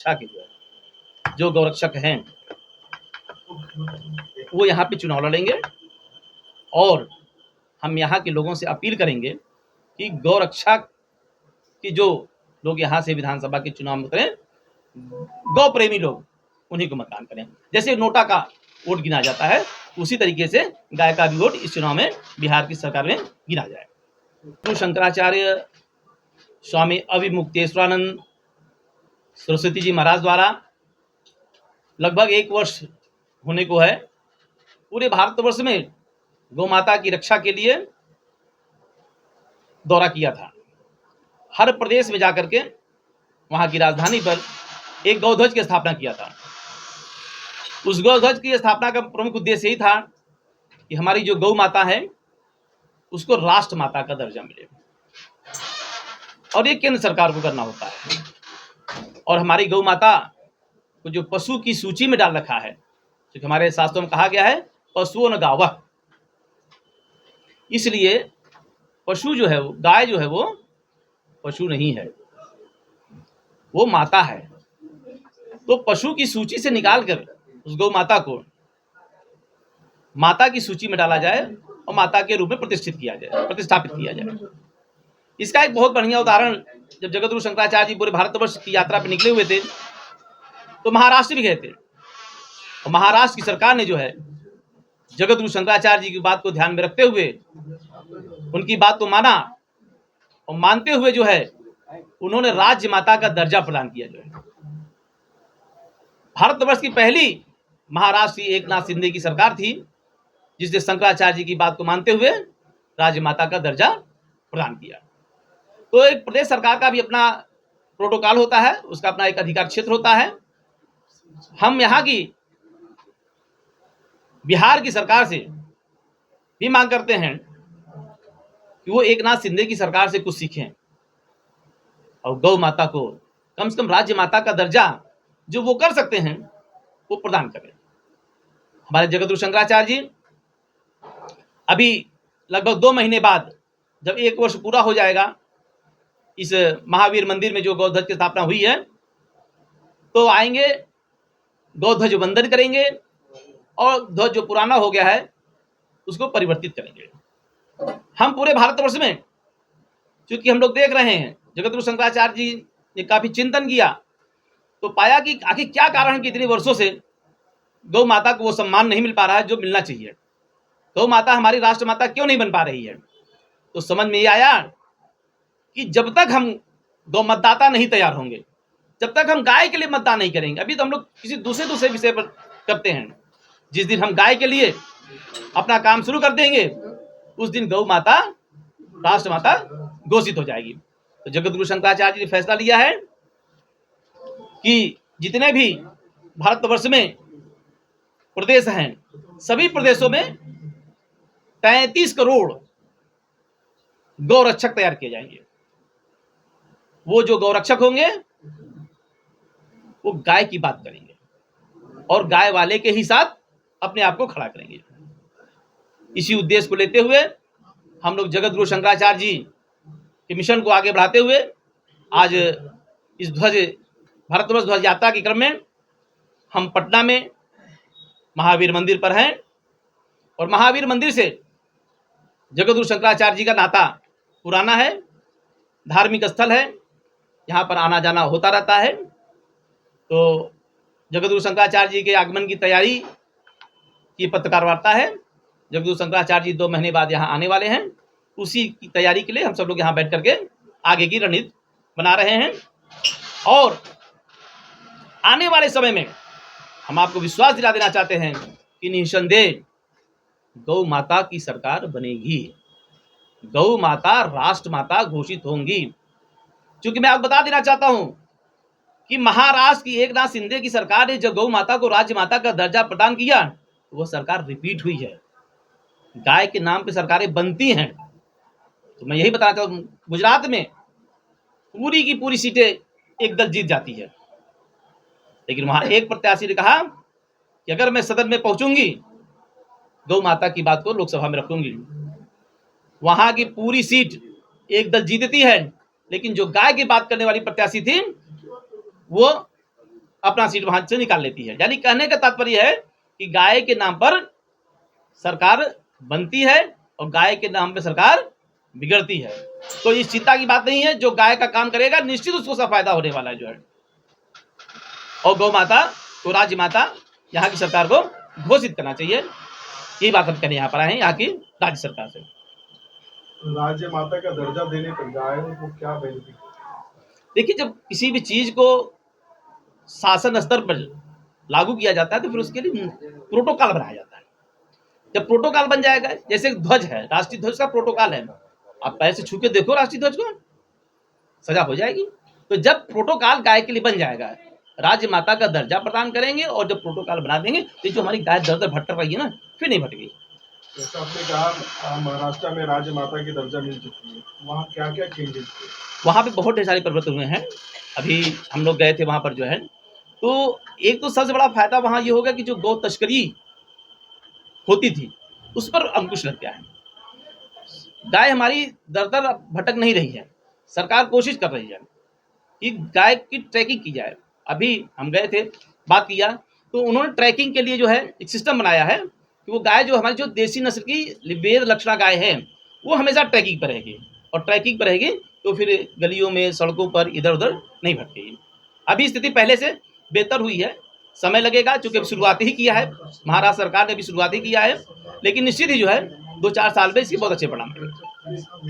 रक्षा के जो गौरक्षक हैं वो यहाँ पे चुनाव लड़ेंगे और हम यहाँ के लोगों से अपील करेंगे कि गौरक्षा की जो लोग यहाँ से विधानसभा के चुनाव में उतरें, गौ प्रेमी लोग उन्हीं को मतदान करें। जैसे नोटा का वोट गिना जाता है उसी तरीके से गाय का भी वोट इस चुनाव में बिहार की सरकार में गिना जाए। तो शंकराचार्य स्वामी अविमुक्तेश्वरानंद सरस्वती जी महाराज द्वारा लगभग 1 वर्ष होने को है पूरे भारतवर्ष में गौ माता की रक्षा के लिए दौरा किया था। हर प्रदेश में जाकर के वहां की राजधानी पर एक गौध्वज की स्थापना किया था। उस गौध्वज की स्थापना का प्रमुख उद्देश्य यही था कि हमारी जो गौ माता है उसको राष्ट्र माता का दर्जा मिले और ये केंद्र सरकार को करना होता है। और हमारी गौ माता को जो पशु की सूची में डाल रखा है, क्योंकि हमारे शास्त्रों में कहा गया है पशुओं न गावः, इसलिए पशु जो है वो गाय जो है वो पशु नहीं है, वो माता है। तो पशु की सूची से निकालकर उस गौ माता को माता की सूची में डाला जाए और माता के रूप में प्रतिष्ठापित किया जाए। इसका एक बहुत बढ़िया उदाहरण, जब जगतगुरु शंकराचार्य जी पूरे भारतवर्ष की यात्रा पर निकले हुए थे तो महाराष्ट्र भी गए थे और महाराष्ट्र की सरकार ने जो है जगतगुरु शंकराचार्य जी की बात को ध्यान में रखते हुए उनकी बात को माना और मानते हुए जो है उन्होंने राज्य माता का दर्जा प्रदान किया। जो है भारतवर्ष की पहली महाराष्ट्र की एकनाथ शिंदे की सरकार थी जिसने शंकराचार्य जी की बात को मानते हुए राज्य माता का दर्जा प्रदान किया। तो एक प्रदेश सरकार का भी अपना प्रोटोकॉल होता है, उसका अपना एक अधिकार क्षेत्र होता है। हम यहाँ की बिहार की सरकार से भी मांग करते हैं कि वो एकनाथ शिंदे की सरकार से कुछ सीखें और गौ माता को कम से कम राज्य माता का दर्जा जो वो कर सकते हैं वो प्रदान करें। हमारे जगतगुरु शंकराचार्य जी अभी लगभग 2 महीने बाद जब 1 वर्ष पूरा हो जाएगा इस महावीर मंदिर में जो गौध्वज की स्थापना हुई है, तो आएंगे, गौध्वज वंदन करेंगे और ध्वज जो पुराना हो गया है उसको परिवर्तित करेंगे। हम पूरे भारतवर्ष में क्योंकि हम लोग देख रहे हैं जगतगुरु शंकराचार्य जी ने काफी चिंतन किया तो पाया कि आखिर क्या कारण है कि इतने वर्षों से गौ माता को वो सम्मान नहीं मिल पा रहा है जो मिलना चाहिए। गौ माता हमारी राष्ट्र माता क्यों नहीं बन पा रही है? तो समझ में ये आया कि जब तक हम गौ मतदाता नहीं तैयार होंगे, जब तक हम गाय के लिए मतदान नहीं करेंगे, अभी तो हम लोग किसी दूसरे विषय पर करते हैं, जिस दिन हम गाय के लिए अपना काम शुरू कर देंगे उस दिन गौ माता राष्ट्र माता घोषित हो जाएगी। तो जगतगुरु शंकराचार्य जी ने फैसला लिया है कि जितने भी भारतवर्ष में प्रदेश हैं सभी प्रदेशों में 33 करोड़ गौरक्षक तैयार किए जाएंगे। वो जो गौरक्षक होंगे वो गाय की बात करेंगे और गाय वाले के ही साथ अपने आप को खड़ा करेंगे। इसी उद्देश्य को लेते हुए हम लोग जगतगुरु शंकराचार्य जी के मिशन को आगे बढ़ाते हुए आज इस भारतवर्ष ध्वज यात्रा के क्रम में हम पटना में महावीर मंदिर पर हैं और महावीर मंदिर से जगतगुरु शंकराचार्य जी का नाता पुराना है, धार्मिक स्थल है, यहाँ पर आना जाना होता रहता है। तो जगतगुरु शंकराचार्य जी के आगमन की तैयारी की पत्रकार वार्ता है। जगतगुरु शंकराचार्य जी 2 महीने बाद यहाँ आने वाले हैं, उसी की तैयारी के लिए हम सब लोग यहाँ बैठ करके आगे की रणनीति बना रहे हैं और आने वाले समय में हम आपको विश्वास दिला देना चाहते हैं कि निसंदेह गौ माता की सरकार बनेगी, गौ माता राष्ट्र माता घोषित होंगी। क्योंकि मैं आपको बता देना चाहता हूं कि महाराष्ट्र की एकनाथ शिंदे की सरकार ने जब गौ माता को राज्य माता का दर्जा प्रदान किया तो वह सरकार रिपीट हुई है। गाय के नाम पे सरकारें बनती हैं। तो मैं यही बताना चाहता हूं, गुजरात में पूरी की पूरी सीटें एक दल जीत जाती है, लेकिन वहां एक प्रत्याशी ने कहा कि अगर मैं सदन में पहुंचूंगी गौ माता की बात को लोकसभा में रखूंगी। वहां की पूरी सीट एक दल जीतती है, लेकिन जो गाय की बात करने वाली प्रत्याशी थी वो अपना सीट वहां से निकाल लेती है। यानी कहने का तात्पर्य है कि गाय के नाम पर सरकार बनती है और गाय के नाम पे सरकार बिगड़ती है। तो इस चिंता की बात नहीं है, जो गाय का काम करेगा निश्चित उसको सब फायदा होने वाला है जो है। और गौ माता तो राज्य माता यहाँ की सरकार को घोषित करना चाहिए। यही बात हम कहने यहाँ पर आए हैं यहाँ की राज्य सरकार से। राज्य माता का दर्जा देने पर गायों को क्या बेनिफिट? देखिए, जब किसी भी चीज को शासन स्तर पर लागू किया जाता है तो फिर उसके लिए प्रोटोकॉल बनाया जाता है। जब प्रोटोकॉल बन जाएगा, जैसे ध्वज है, राष्ट्रीय ध्वज का प्रोटोकॉल है, आप पैर से छू के देखो राष्ट्रीय ध्वज को, सजा हो जाएगी। तो जब प्रोटोकॉल गाय के लिए बन जाएगा, राज्य माता का दर्जा प्रदान करेंगे और जब प्रोटोकॉल बना देंगे तो जो हमारी गाय दर दर भटक रही है ना, फिर नहीं भटकेगी। जैसा आपने कहा महाराष्ट्र में राज्य माता की दर्जा मिल चुकी है, वहाँ क्या क्या चेंजेस हुए? वहाँ पे बहुत ढेर सारे परिवर्तन हुए हैं। अभी हम लोग गए थे वहाँ पर जो है, तो एक तो सबसे बड़ा फायदा वहाँ ये होगा कि जो गौ तस्करी होती थी उस पर अंकुश लग गया है। गाय हमारी दर दर भटक नहीं रही है। सरकार कोशिश कर रही है कि गाय की ट्रैकिंग की जाए। अभी हम गए थे, बात किया, तो उन्होंने ट्रैकिंग के लिए जो है एक सिस्टम बनाया है कि वो गाय जो हमारी जो देसी नस्ल की वेद लक्षणा गाय है वो हमेशा ट्रैकिंग पर रहेगी, और ट्रैकिंग पर रहेगी तो फिर गलियों में सड़कों पर इधर उधर नहीं भटकेगी। अभी स्थिति पहले से बेहतर हुई है, समय लगेगा क्योंकि अभी शुरुआत ही किया है, महाराष्ट्र सरकार ने अभी शुरुआत ही किया है, लेकिन निश्चित ही जो है 2-4 साल में इसके बहुत अच्छे परिणाम आएंगे।